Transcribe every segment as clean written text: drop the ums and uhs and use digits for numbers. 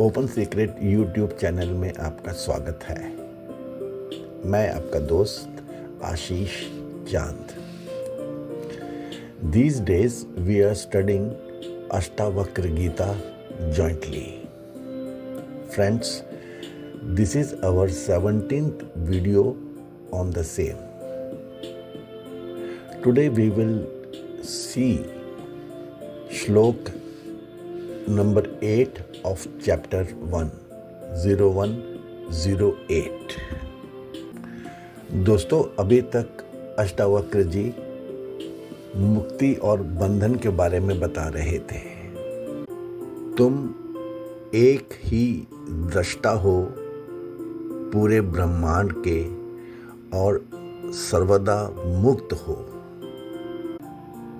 Open secret YouTube channel में आपका स्वागत है। मैं आपका दोस्त आशीष चांद। These days we are studying Ashtavakra Gita jointly. Friends, this is our 17th video on the same. Today we will see Shlok number 8 of chapter 1, 0108। दोस्तों, अभी तक अष्टावक्र जी मुक्ति और बंधन के बारे में बता रहे थे। तुम एक ही दृष्टा हो पूरे ब्रह्मांड के और सर्वदा मुक्त हो।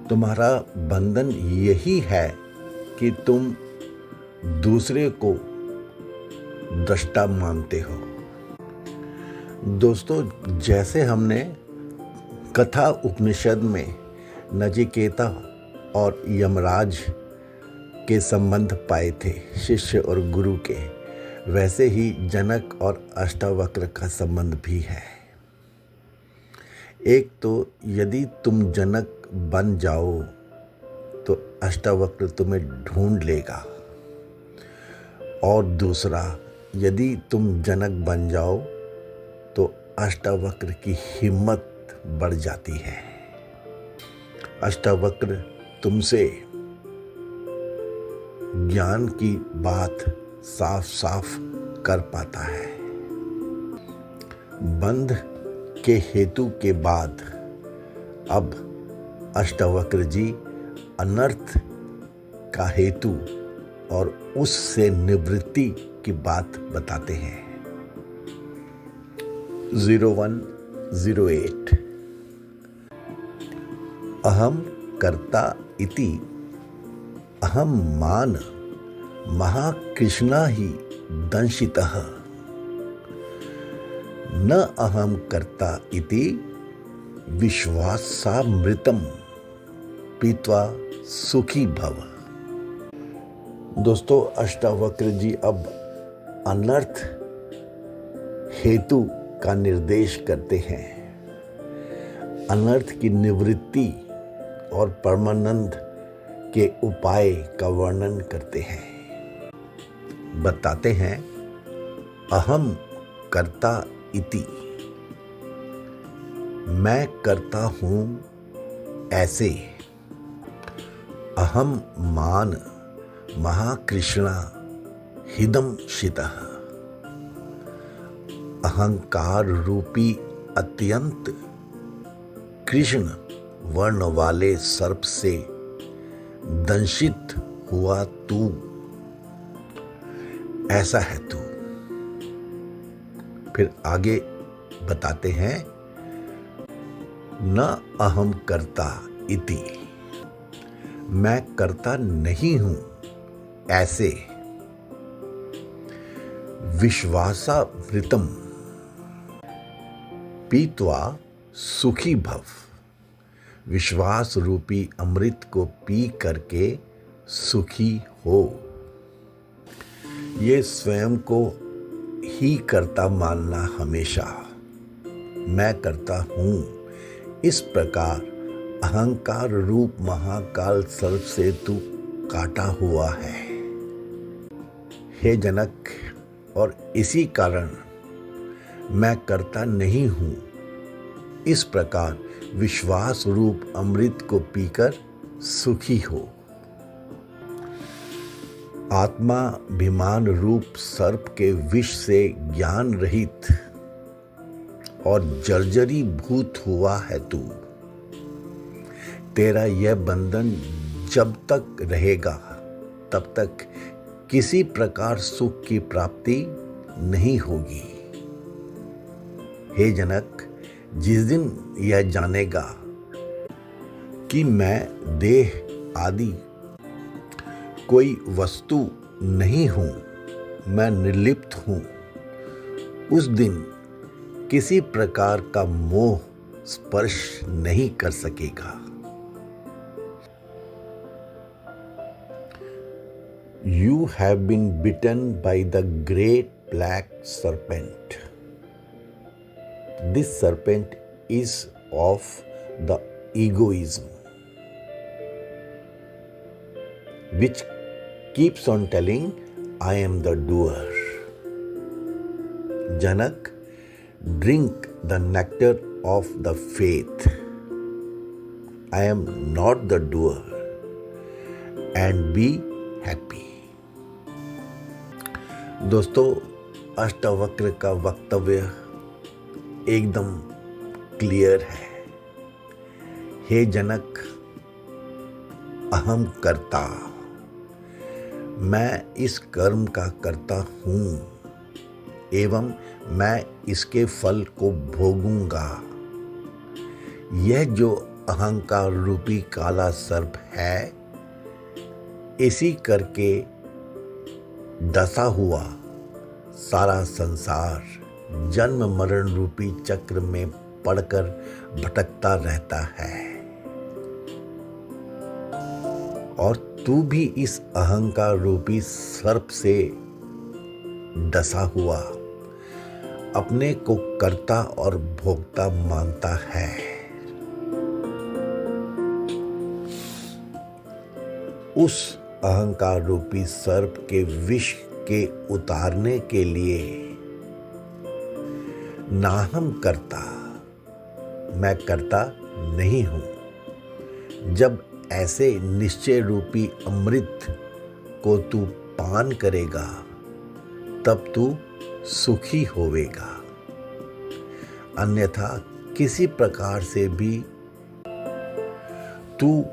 तुम्हारा बंधन यही है कि तुम दूसरे को दृष्टा मानते हो। दोस्तों, जैसे हमने कथा उपनिषद में नचिकेता और यमराज के संबंध पाए थे, शिष्य और गुरु के, वैसे ही जनक और अष्टावक्र का संबंध भी है। एक तो यदि तुम जनक बन जाओ तो अष्टावक्र तुम्हें ढूंढ लेगा, और दूसरा, यदि तुम जनक बन जाओ तो अष्टावक्र की हिम्मत बढ़ जाती है। अष्टावक्र तुमसे ज्ञान की बात साफ साफ कर पाता है। बंध के हेतु के बाद अब अष्टावक्र जी अनर्थ का हेतु और उससे निवृत्ति की बात बताते हैं। 0108। अहम कर्ता इति अहम मान महाकृष्णा ही दंशितः न अहम कर्ता इति विश्वासामृतम पीत्वा सुखी भव। दोस्तों, अष्टावक्र जी अब अनर्थ हेतु का निर्देश करते हैं। अनर्थ की निवृत्ति और परमानंद के उपाय का वर्णन करते हैं। बताते हैं, अहम कर्ता इति, मैं करता हूं ऐसे। अहम मान महाकृष्णा हिदम शितः, अहंकार रूपी अत्यंत कृष्ण वर्ण वाले सर्प से दंशित हुआ तू, ऐसा है तू। फिर आगे बताते हैं, न अहम कर्ता इति, मैं करता नहीं हूं ऐसे। विश्वासामृतम पीत्वा सुखी भव, विश्वास रूपी अमृत को पी करके सुखी हो। ये स्वयं को ही करता मानना हमेशा, मैं करता हूं, इस प्रकार अहंकार रूप महाकाल सर्प से तू काटा हुआ है, हे जनक, और इसी कारण मैं करता नहीं हूं। इस प्रकार विश्वास रूप अमृत को पीकर सुखी हो। आत्माभिमान रूप सर्प के विष से ज्ञान रहित और जर्जरी भूत हुआ है तू। तेरा यह बंधन जब तक रहेगा तब तक किसी प्रकार सुख की प्राप्ति नहीं होगी। हे जनक, जिस दिन यह जानेगा कि मैं देह आदि कोई वस्तु नहीं हूं, मैं निर्लिप्त हूं, उस दिन किसी प्रकार का मोह स्पर्श नहीं कर सकेगा। You have been bitten by the great black serpent. This serpent is of the egoism, which keeps on telling, I am the doer. Janak, drink the nectar of the faith. I am not the doer, and be happy. दोस्तों, अष्टावक्र का वक्तव्य एकदम clear है। हे जनक, अहम कर्ता, मैं इस कर्म का कर्ता हूँ एवं मैं इसके फल को भोगूंगा। यह जो अहंकार रूपी काला सर्प है, इसी करके डसा हुआ सारा संसार जन्म मरण रूपी चक्र में पड़कर भटकता रहता है। और तू भी इस अहंकार रूपी सर्प से डसा हुआ अपने को कर्ता और भोक्ता मानता है। उस अहंकार रूपी सर्प के विष के उतारने के लिए नाहम करता, मैं करता नहीं हूं। जब ऐसे निश्चय रूपी अमृत को तू पान करेगा, तब तू सुखी होवेगा। अन्यथा किसी प्रकार से भी तू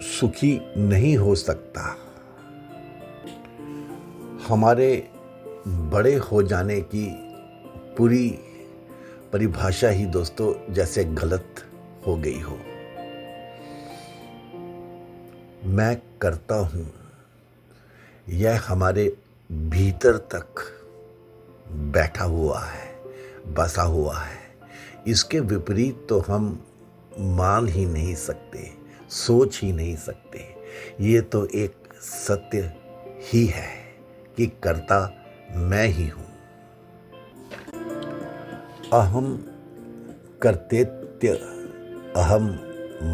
सुखी नहीं हो सकता। हमारे बड़े हो जाने की पूरी परिभाषा ही दोस्तों जैसे गलत हो गई हो। मैं करता हूं, यह हमारे भीतर तक बैठा हुआ है, बसा हुआ है। इसके विपरीत तो हम मान ही नहीं सकते, सोच ही नहीं सकते। ये तो एक सत्य ही है कि कर्ता मैं ही हूं। अहम कर्तेत्य अहम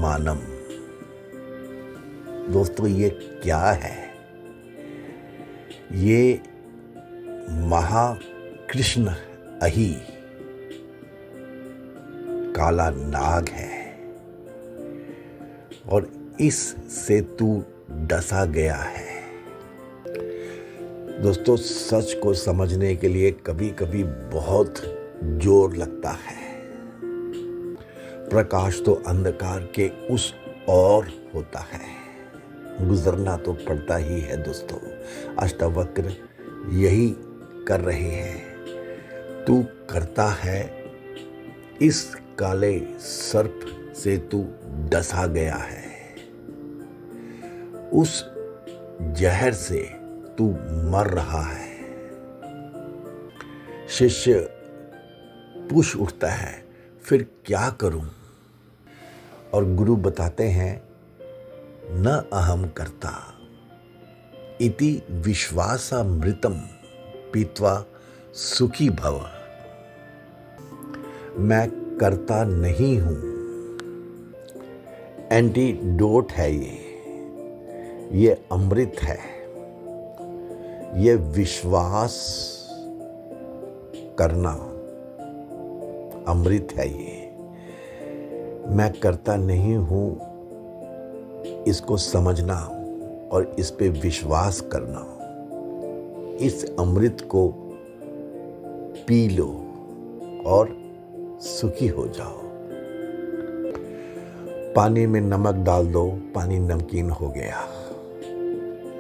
मानम। दोस्तों, ये क्या है? ये महाकृष्ण अहि काला नाग है और इससे तू डसा गया है। दोस्तों, सच को समझने के लिए कभी कभी बहुत जोर लगता है। प्रकाश तो अंधकार के उस ओर होता है, गुजरना तो पड़ता ही है। दोस्तों, अष्टावक्र यही कर रहे हैं। तू करता है, इस काले सर्प से तू डसा गया है। उस जहर से तू मर रहा है। शिष्य पूछ उठता है, फिर क्या करूं? और गुरु बताते हैं, न अहम कर्ता इति विश्वासामृतम पीत्वा सुखी भव। मैं करता नहीं हूं। एंटीडोट है ये अमृत है। ये विश्वास करना अमृत है। ये मैं करता नहीं हूं, इसको समझना और इस पे विश्वास करना। इस अमृत को पी लो और सुखी हो जाओ। पानी में नमक डाल दो, पानी नमकीन हो गया।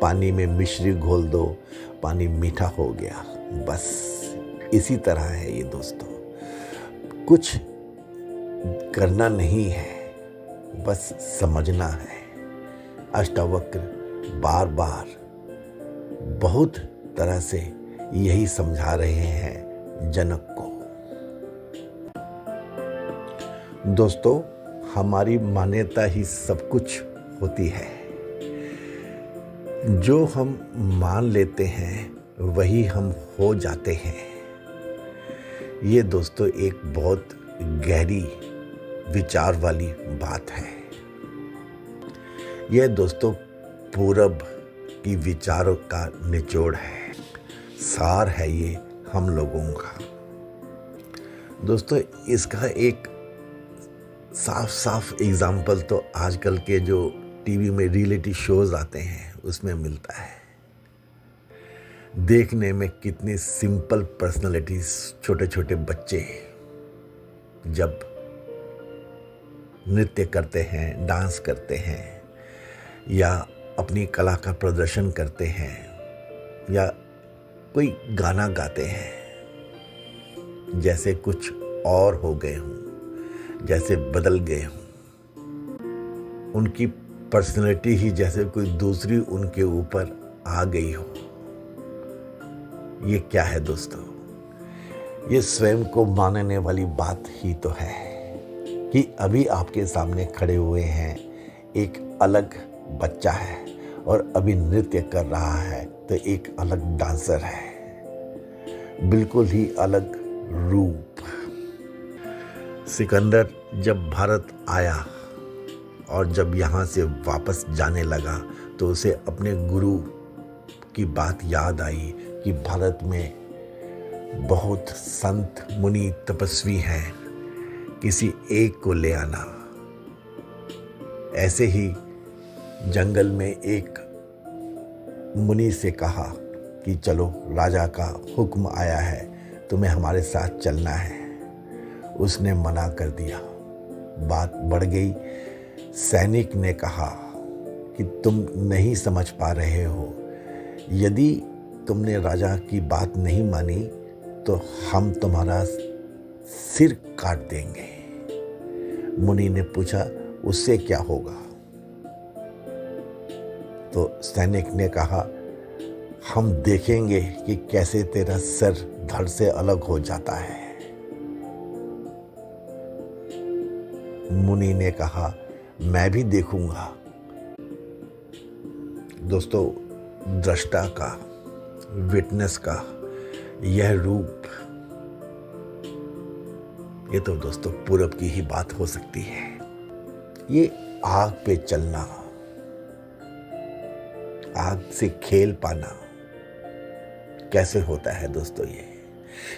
पानी में मिश्री घोल दो, पानी मीठा हो गया। बस इसी तरह है ये दोस्तों। कुछ करना नहीं है, बस समझना है। अष्टावक्र बार बार बहुत तरह से यही समझा रहे हैं जनक को। दोस्तों, हमारी मान्यता ही सब कुछ होती है। जो हम मान लेते हैं वही हम हो जाते हैं। ये दोस्तों एक बहुत गहरी विचार वाली बात है। यह दोस्तों पूरब की विचारों का निचोड़ है, सार है ये हम लोगों का। दोस्तों इसका एक साफ साफ एग्जाम्पल तो आजकल के जो टीवी में रियलिटी शोज आते हैं उसमें मिलता है। देखने में कितनी सिंपल पर्सनालिटीज, छोटे छोटे बच्चे जब नृत्य करते हैं, डांस करते हैं या अपनी कला का प्रदर्शन करते हैं या कोई गाना गाते हैं, जैसे कुछ और हो गए हों, जैसे बदल गए हों। उनकी पर्सनैलिटी ही जैसे कोई दूसरी उनके ऊपर आ गई हो। ये क्या है दोस्तों? ये स्वयं को मानने वाली बात ही तो है कि अभी आपके सामने खड़े हुए हैं, एक अलग बच्चा है और अभी नृत्य कर रहा है तो एक अलग डांसर है, बिल्कुल ही अलग रूप। सिकंदर जब भारत आया और जब यहाँ से वापस जाने लगा तो उसे अपने गुरु की बात याद आई कि भारत में बहुत संत मुनि तपस्वी हैं, किसी एक को ले आना। ऐसे ही जंगल में एक मुनि से कहा कि चलो, राजा का हुक्म आया है, तुम्हें हमारे साथ चलना है। उसने मना कर दिया। बात बढ़ गई। सैनिक ने कहा कि तुम नहीं समझ पा रहे हो, यदि तुमने राजा की बात नहीं मानी तो हम तुम्हारा सिर काट देंगे। मुनि ने पूछा, उससे क्या होगा? तो सैनिक ने कहा, हम देखेंगे कि कैसे तेरा सर धड़ से अलग हो जाता है। मुनि ने कहा, मैं भी देखूंगा। दोस्तों, दृष्टा का, विटनेस का यह रूप, ये तो दोस्तों पूरब की ही बात हो सकती है। ये आग पे चलना, आग से खेल पाना कैसे होता है दोस्तों?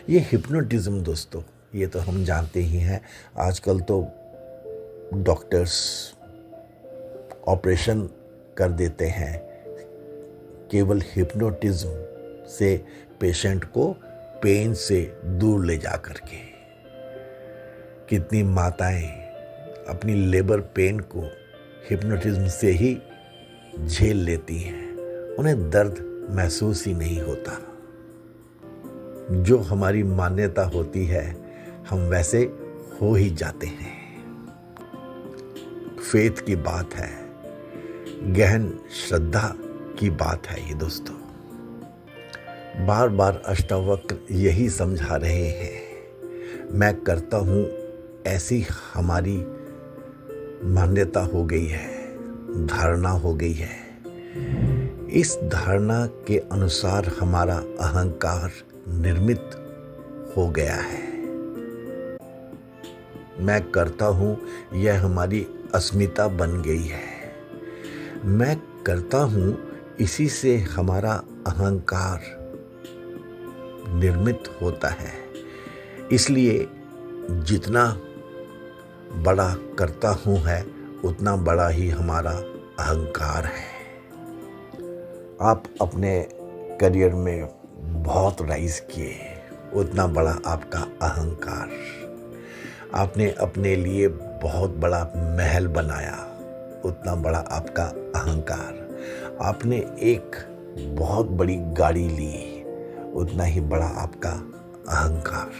ये हिप्नोटिज्म दोस्तों, ये तो हम जानते ही हैं। आजकल तो डॉक्टर्स ऑपरेशन कर देते हैं केवल हिप्नोटिज्म से, पेशेंट को पेन से दूर ले जा करके। कितनी माताएं अपनी लेबर पेन को हिप्नोटिज्म से ही झेल लेती हैं, उन्हें दर्द महसूस ही नहीं होता। जो हमारी मान्यता होती है हम वैसे हो ही जाते हैं। फेथ की बात है, गहन श्रद्धा की बात है ये दोस्तों। बार बार अष्टावक्र यही समझा रहे हैं। मैं करता हूं, ऐसी हमारी मान्यता हो गई है, धारणा हो गई है। इस धारणा के अनुसार हमारा अहंकार निर्मित हो गया है। मैं करता हूं, यह हमारी अस्मिता बन गई है। मैं करता हूं, इसी से हमारा अहंकार निर्मित होता है। इसलिए जितना बड़ा करता हूं है, उतना बड़ा ही हमारा अहंकार है। आप अपने करियर में बहुत राइज किए, उतना बड़ा आपका अहंकार। आपने अपने लिए बहुत बड़ा महल बनाया, उतना बड़ा आपका अहंकार। आपने एक बहुत बड़ी गाड़ी ली, उतना ही बड़ा आपका अहंकार।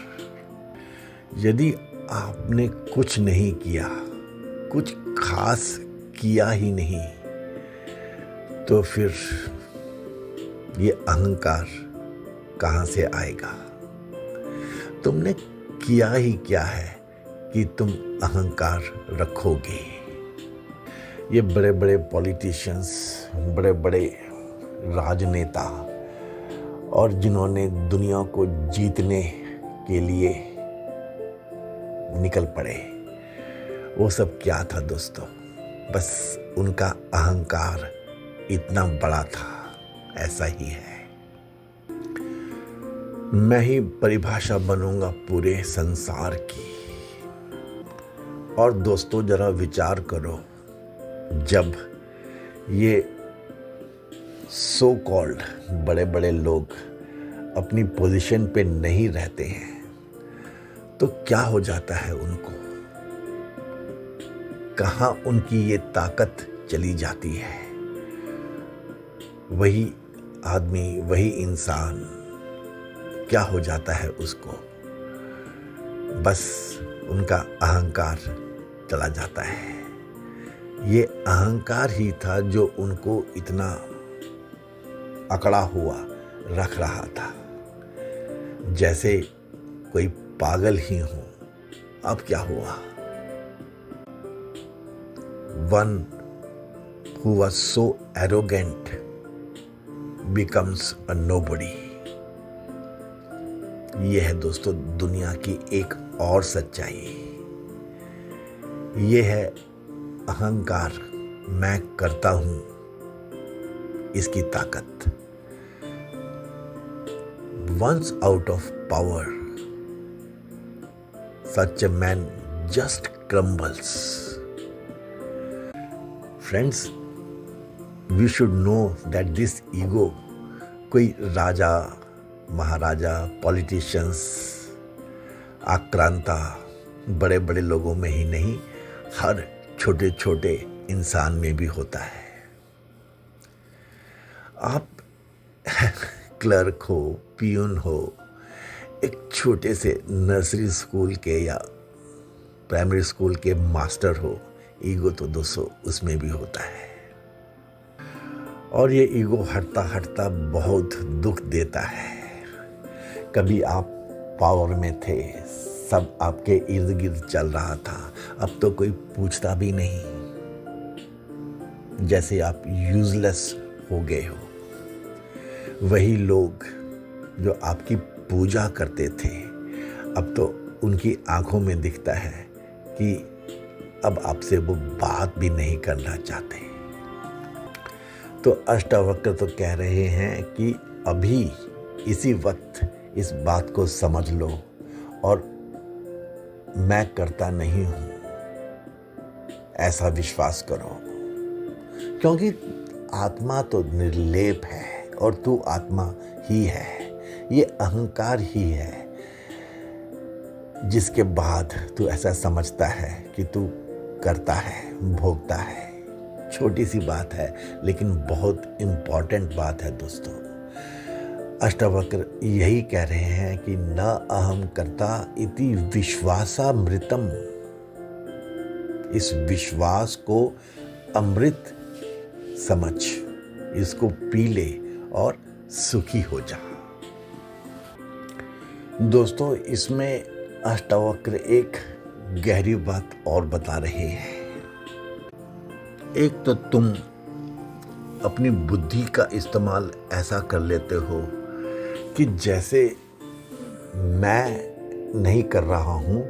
यदि आपने कुछ नहीं किया, कुछ खास किया ही नहीं, तो फिर ये अहंकार कहाँ से आएगा? तुमने किया ही क्या है कि तुम अहंकार रखोगे? ये बड़े बड़े पॉलिटिशियंस, बड़े बड़े राजनेता और जिन्होंने दुनिया को जीतने के लिए निकल पड़े, वो सब क्या था दोस्तों? बस उनका अहंकार इतना बड़ा था। ऐसा ही है। मैं ही परिभाषा बनूंगा पूरे संसार की। और दोस्तों जरा विचार करो, जब ये सो कॉल्ड बड़े बड़े लोग अपनी पोजीशन पे नहीं रहते हैं तो क्या हो जाता है उनको? कहाँ उनकी ये ताकत चली जाती है? वही आदमी, वही इंसान, क्या हो जाता है उसको? बस उनका अहंकार चला जाता है। ये अहंकार ही था जो उनको इतना अकड़ा हुआ रख रहा था, जैसे कोई पागल ही हो। अब क्या हुआ? One who was so arrogant becomes a nobody. ये है दोस्तों दुनिया की एक और सच्चाई। ये है अहंकार, मैं करता हूं, इसकी ताकत। Once out of power, such a man just crumbles. Friends, we should know that this ego कोई राजा, महाराजा, पॉलिटिशियंस, आक्रांता, बड़े बड़े लोगों में ही नहीं, हर छोटे छोटे इंसान में भी होता है। आप क्लर्क हो, पियून हो, एक छोटे से नर्सरी स्कूल के या प्राइमरी स्कूल के मास्टर हो, ईगो तो दोस्तों उसमें भी होता है। और ये ईगो हटता हटता बहुत दुख देता है। कभी आप पावर में थे, सब आपके इर्द गिर्द चल रहा था, अब तो कोई पूछता भी नहीं, जैसे आप यूजलेस हो गए हो। वही लोग जो आपकी पूजा करते थे, अब तो उनकी आंखों में दिखता है कि अब आपसे वो बात भी नहीं करना चाहते। तो अष्टावक्र तो कह रहे हैं कि अभी इसी वक्त इस बात को समझ लो और मैं करता नहीं हूं ऐसा विश्वास करो, क्योंकि आत्मा तो निर्लेप है और तू आत्मा ही है। ये अहंकार ही है जिसके बाद तू ऐसा समझता है कि तू करता है, भोगता है। छोटी सी बात है लेकिन बहुत इंपॉर्टेंट बात है दोस्तों। अष्टावक्र यही कह रहे हैं कि न अहम कर्ता इति विश्वासामृतम। इस विश्वास को अमृत समझ, इसको पी ले और सुखी हो जा। दोस्तों इसमें अष्टावक्र एक गहरी बात और बता रहे हैं। एक तो तुम अपनी बुद्धि का इस्तेमाल ऐसा कर लेते हो कि जैसे मैं नहीं कर रहा हूं,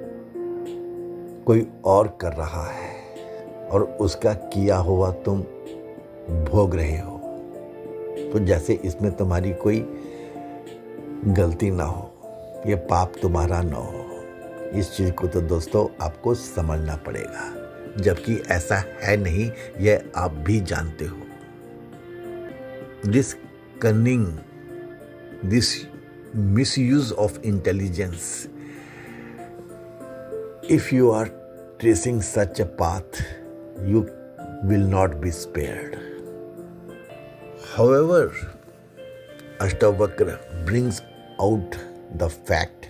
कोई और कर रहा है और उसका किया हुआ तुम भोग रहे हो, तो जैसे इसमें तुम्हारी कोई गलती ना हो, ये पाप तुम्हारा ना हो। इस चीज़ को तो दोस्तों आपको समझना पड़ेगा, जबकि ऐसा है नहीं, यह आप भी जानते हो। This cunning, this misuse of intelligence, if you are tracing such a path, you will not be spared. However, Ashtavakra brings out the fact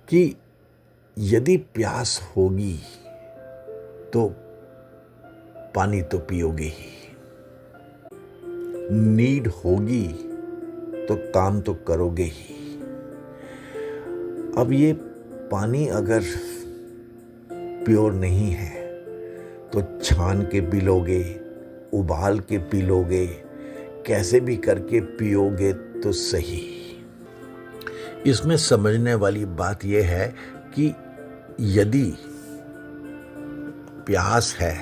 कि यदि प्यास होगी तो पानी तो पियोगे ही, नीड होगी तो काम तो करोगे ही। अब ये पानी अगर प्योर नहीं है तो छान के पी लोगे, उबाल के पी लोगे, कैसे भी करके पियोगे तो सही। इसमें समझने वाली बात यह है कि यदि प्यास है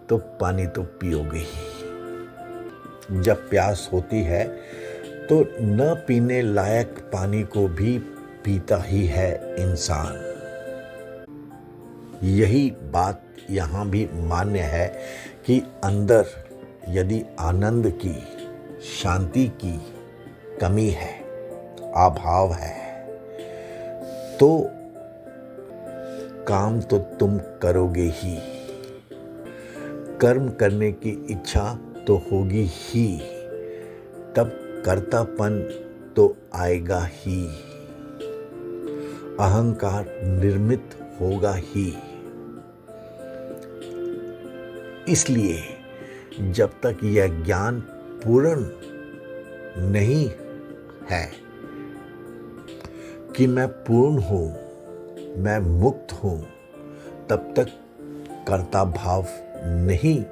तो पानी तो पियोगे ही। जब प्यास होती है तो न पीने लायक पानी को भी पीता ही है इंसान। यही बात यहाँ भी मान्य है कि अंदर यदि आनंद की, शांति की कमी है, अभाव है, तो काम तो तुम करोगे ही, कर्म करने की इच्छा तो होगी ही, तब कर्तापन तो आएगा ही, अहंकार निर्मित होगा ही। इसलिए जब तक यह ज्ञान पूर्ण नहीं है कि मैं पूर्ण हूं, मैं मुक्त हूं, तब तक कर्ता भाव नहीं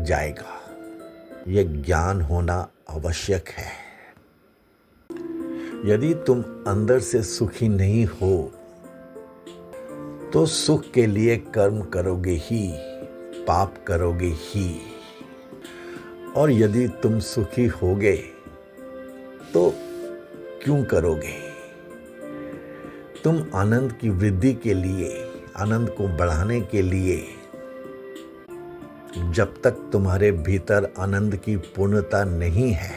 जाएगा। यह ज्ञान होना आवश्यक है। यदि तुम अंदर से सुखी नहीं हो तो सुख के लिए कर्म करोगे ही, पाप करोगे ही। और यदि तुम सुखी होगे तो क्यों करोगे? तुम आनंद की वृद्धि के लिए, आनंद को बढ़ाने के लिए, जब तक तुम्हारे भीतर आनंद की पूर्णता नहीं है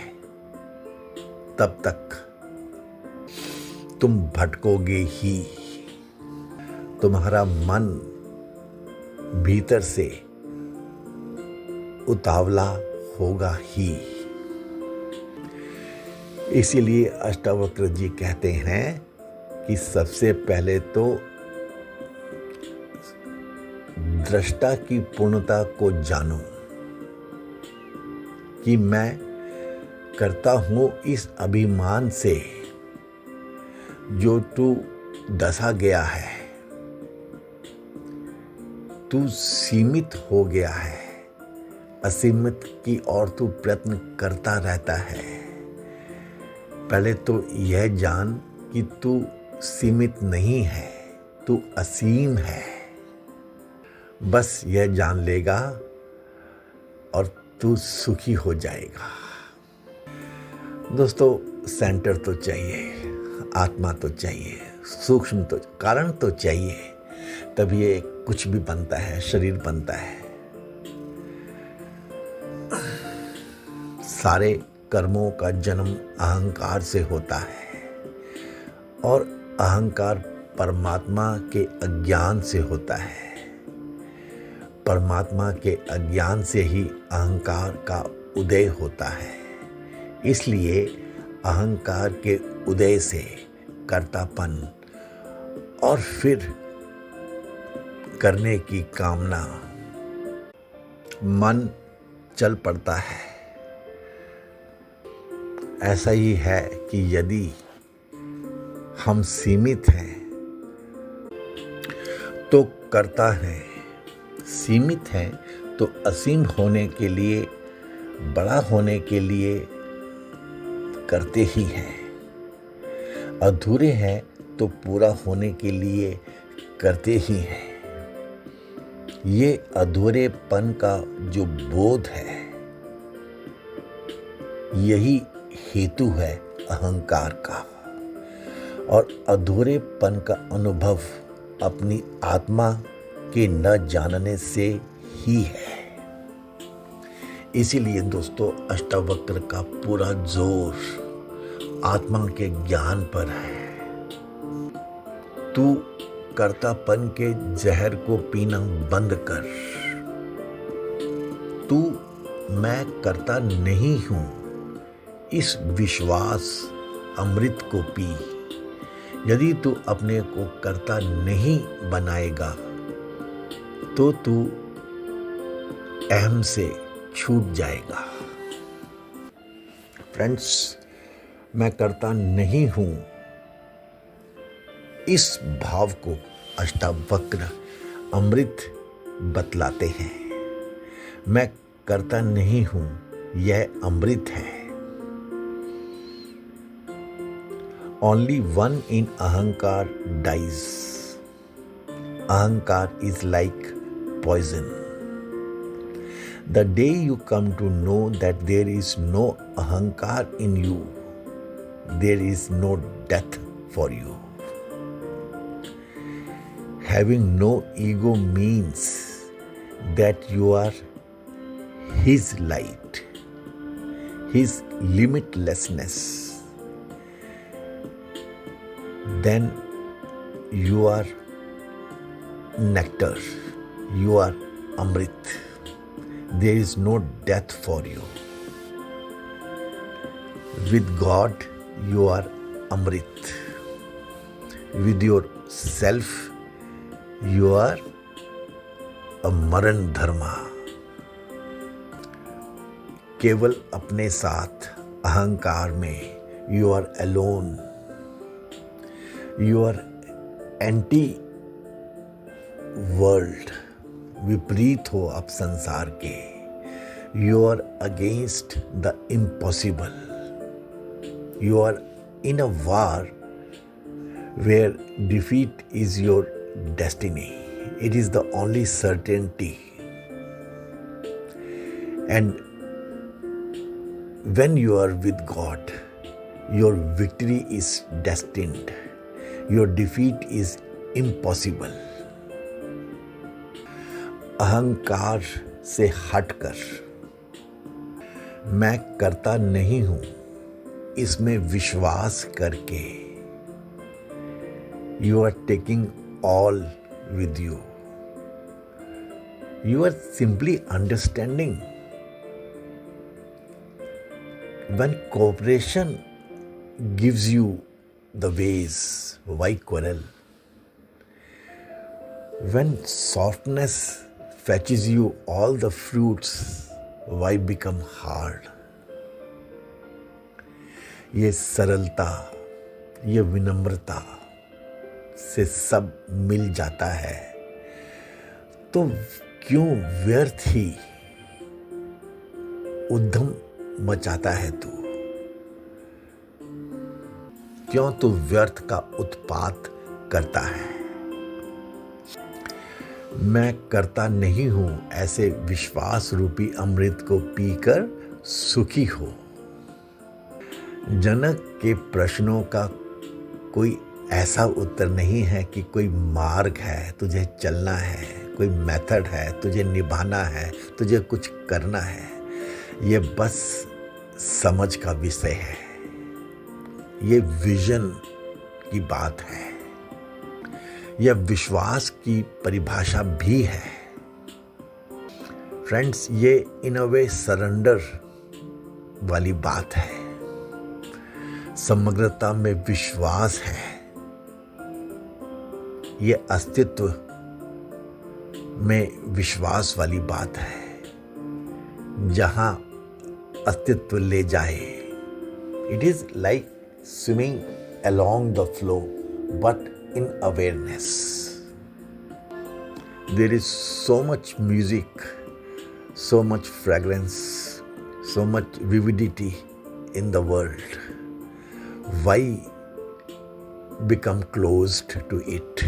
तब तक तुम भटकोगे ही। तुम्हारा मन भीतर से उतावला होगा ही। इसीलिए अष्टावक्र जी कहते हैं कि सबसे पहले तो दृष्टा की पूर्णता को जानो कि मैं करता हूं इस अभिमान से जो तू दसा गया है, तू सीमित हो गया है, असीमित की ओर तू प्रयत्न करता रहता है। पहले तो यह जान कि तू सीमित नहीं है, तू असीम है। बस यह जान लेगा और तू सुखी हो जाएगा। दोस्तों, सेंटर तो चाहिए, आत्मा तो चाहिए, सूक्ष्म तो कारण तो चाहिए, तभी ये कुछ भी बनता है, शरीर बनता है। सारे कर्मों का जन्म अहंकार से होता है और अहंकार परमात्मा के अज्ञान से होता है। परमात्मा के अज्ञान से ही अहंकार का उदय होता है। इसलिए अहंकार के उदय से कर्तापन और फिर करने की कामना मन चल पड़ता है। ऐसा ही है कि यदि हम सीमित हैं तो कर्ता हैं, सीमित हैं तो असीम होने के लिए, बड़ा होने के लिए करते ही हैं, अधूरे हैं तो पूरा होने के लिए करते ही हैं। ये अधूरेपन का जो बोध है, यही हेतु है अहंकार का। और अधूरेपन का अनुभव अपनी आत्मा के न जानने से ही है। इसीलिए दोस्तों, अष्टावक्र का पूरा जोर आत्मा के ज्ञान पर है। तू कर्तापन के जहर को पीना बंद कर। तू मैं करता नहीं हूं, इस विश्वास अमृत को पी। यदि तू अपने को कर्ता नहीं बनाएगा तो तू अहम से छूट जाएगा। फ्रेंड्स, मैं करता नहीं हूं, इस भाव को अष्टावक्र अमृत बतलाते हैं। मैं करता नहीं हूं, यह अमृत है। Only one in ahankar dies. Ahankar is like poison. The day you come to know that there is no ahankar in you, there is no death for you. Having no ego means that you are His light, His limitlessness. Then you are nectar, you are Amrit. There is no death for you. With God, you are Amrit. With yourself, you are a Maran Dharma. केवल अपने साथ अहंकार में you are alone. You are anti world. विपरीत हो आप संसार के. You are against the impossible. You are in a war where defeat is your destiny. It is the only certainty. And when you are with God, your victory is destined. Your defeat is impossible. अहंकार से हटकर मैं करता नहीं हूं इसमें विश्वास करके you are taking all with you. You are simply understanding. When cooperation gives you the ways, why quarrel? When softness fetches you all the fruits, why become hard? ये सरलता, ये विनम्रता से सब मिल जाता है, तो क्यों व्यर्थ ही उद्यम मचाता है तू? क्यों तू व्यर्थ का उत्पात करता है? मैं करता नहीं हूं ऐसे विश्वास रूपी अमृत को पीकर सुखी हो. जनक के प्रश्नों का कोई ऐसा उत्तर नहीं है कि कोई मार्ग है, तुझे चलना है, कोई मेथड है, तुझे निभाना है, तुझे कुछ करना है. ये बस समझ का विषय है. ये विजन की बात है. यह विश्वास की परिभाषा भी है. फ्रेंड्स, ये इन अ वे सरेंडर वाली बात है. समग्रता में विश्वास है. ये अस्तित्व में विश्वास वाली बात है. जहां अस्तित्व ले जाए. It is like swimming along the flow, but in awareness. There is so much music, so much fragrance, so much vividity in the world. Why become closed to it?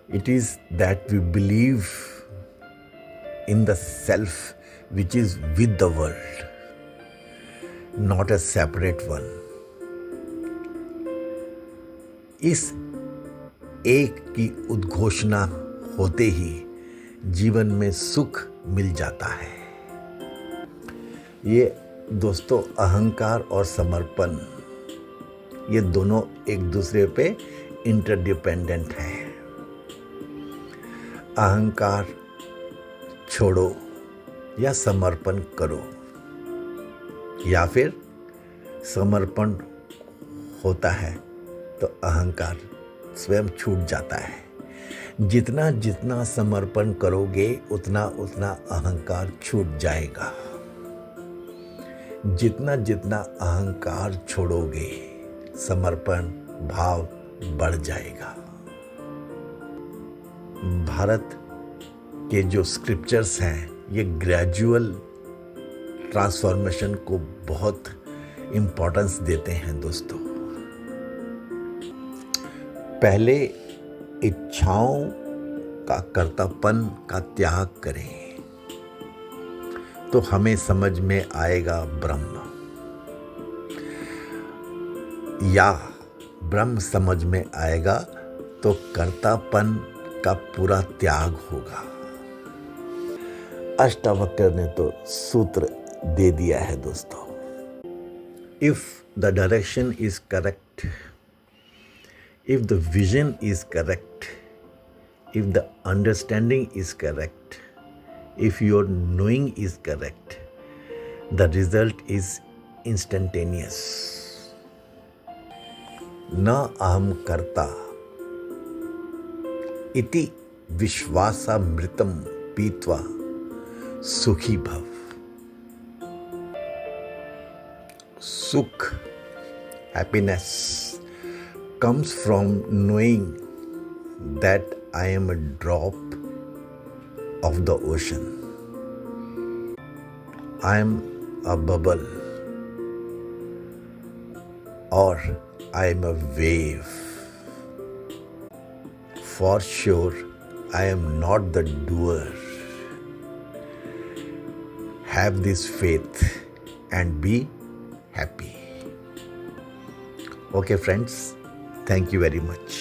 It is that we believe in the self which is with the world, not a separate one. इस एक की उद्घोषणा होते ही जीवन में सुख मिल जाता है. ये दोस्तों, अहंकार और समर्पण, ये दोनों एक दूसरे पे इंटरडिपेंडेंट हैं. अहंकार छोड़ो या समर्पण करो, या फिर समर्पण होता है तो अहंकार स्वयं छूट जाता है. जितना जितना समर्पण करोगे उतना उतना अहंकार छूट जाएगा. जितना जितना अहंकार छोड़ोगे समर्पण भाव बढ़ जाएगा. भारत के जो स्क्रिप्चर्स हैं ये ग्रेजुअल ट्रांसफॉर्मेशन को बहुत इम्पोर्टेंस देते हैं दोस्तों। पहले इच्छाओं का कर्तापन का त्याग करें तो हमें समझ में आएगा ब्रह्म, या ब्रह्म समझ में आएगा तो कर्तापन का पूरा त्याग होगा। अष्टावक्र ने तो सूत्र दे दिया है दोस्तों। If the direction is correct, if the vision is correct, if the understanding is correct, if your knowing is correct, the result is instantaneous. न अहम कर्ता इति विश्वासामृतम पीत्वा सुखी भव। सुख, happiness comes from knowing that I am a drop of the ocean. I am a bubble, or I am a wave. For sure, I am not the doer. Have this faith and be happy. Okay, friends, thank you very much.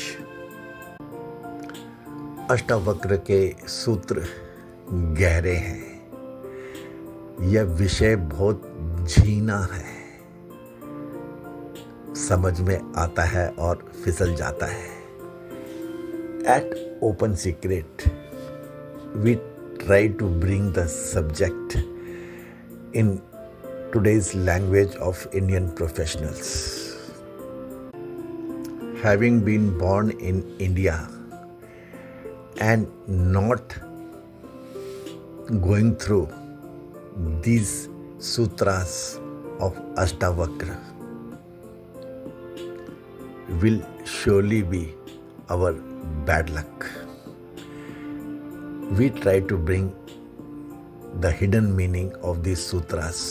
Ashtavakra के सूत्र गहरे हैं। यह विषय बहुत झीना है, समझ में आता है और फिसल जाता है। At open secret we try to bring the subject in today's language of Indian professionals. Having been born in India and not going through these sutras of Ashtavakra will surely be our bad luck. We try to bring the hidden meaning of these sutras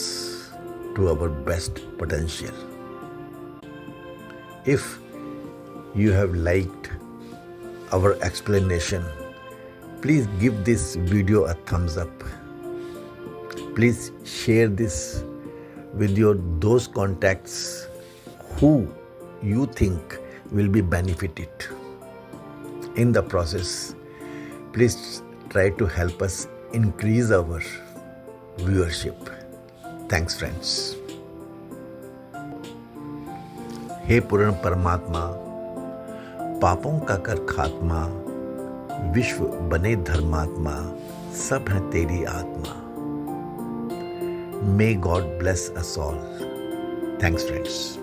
to our best potential. If you have liked our explanation, please give this video a thumbs up. Please share this with those contacts who you think will be benefited. In the process, please try to help us increase our viewership. Thanks, friends. हे पूर्ण परमात्मा, पापों का कर खात्मा, विश्व बने धर्मात्मा, सब है तेरी आत्मा। May God bless us all. Thanks, friends.